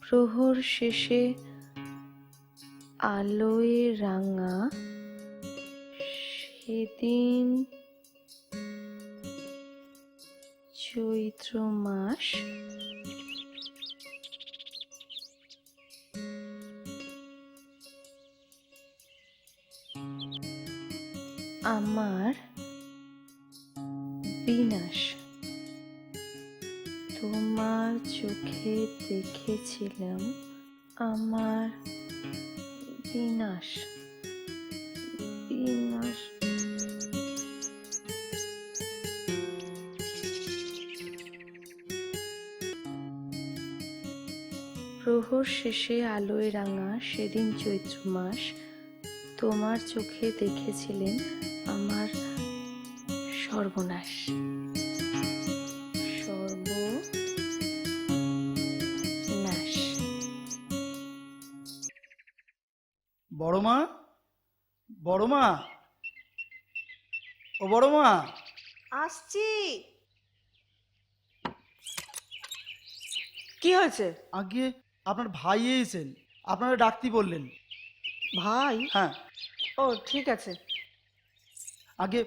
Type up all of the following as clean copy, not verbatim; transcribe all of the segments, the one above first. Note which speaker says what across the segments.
Speaker 1: প্রহর শেষে আলোয় রাঙা সেদিন চৈত্র মাস আমার বিনাশ। তোমার চোখে দেখেছিলাম আমার বিনাশ। বিনাশ। প্রহর শেষে আলোয় রাঙা সেদিন চৈত্র মাস, তোমার চোখে দেখেছিলেন আমার সর্বনাশ। সর্বনাশ।
Speaker 2: বড় মা, বড় মা, ও বড় মা।
Speaker 3: আসছি। কি হয়েছে?
Speaker 2: আগে আপনার ভাই এসেছেন, আপনারা ডাকতে বললেন।
Speaker 3: ভাই?
Speaker 2: হ্যাঁ।
Speaker 3: ও ঠিক আছে।
Speaker 2: আগে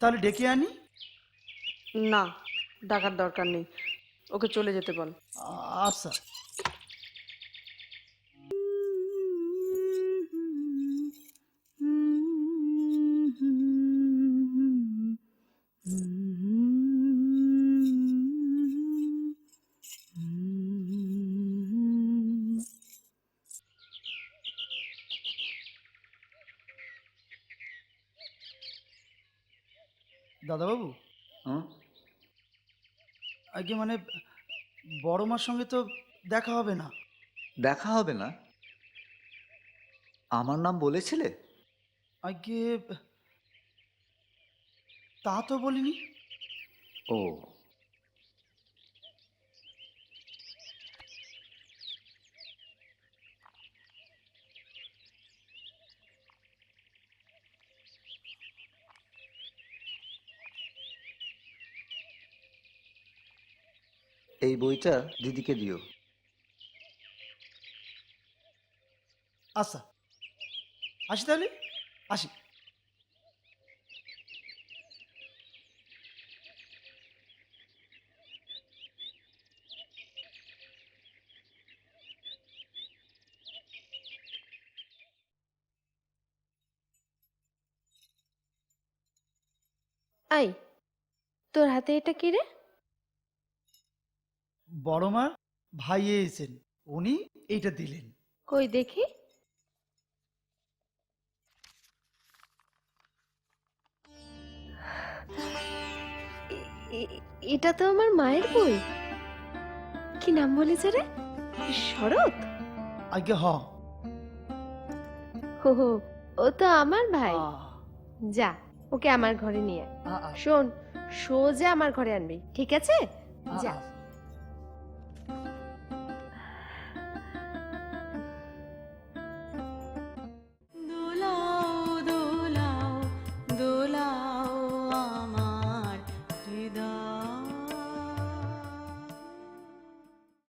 Speaker 2: তাহলে ডেকে আনি?
Speaker 3: না, ডাকার দরকার নেই, ওকে চলে যেতে বল।
Speaker 2: আচ্ছা। দাদাবাবু, আগে মানে বড় মার সঙ্গে তো দেখা হবে না।
Speaker 4: দেখা হবে না? আমার নাম বলেছিলে?
Speaker 2: আগে তা তো বলিনি।
Speaker 4: ও, এই বইটা দিদিকে দিও।
Speaker 2: আচ্ছা, আসি তাহলে, আসি।
Speaker 1: আই, তোর হাতে এটা কি রে?
Speaker 2: বড় মার ভাই এসেছেন, উনি এইটা দিলেন।
Speaker 1: কই দেখি। এটা তো আমার মায়ের বই। কি নাম বলেছে রে? শরৎ?
Speaker 2: আগে হ।
Speaker 1: হো হো, ও তো আমার ভাই।
Speaker 2: আহ,
Speaker 1: যা, ওকে আমার ঘরে নিয়ে আয়।
Speaker 2: আ, আ,
Speaker 1: শোন, সোজা আমার ঘরে আনবি, ঠিক আছে?
Speaker 2: আ,
Speaker 1: যা।
Speaker 2: আ।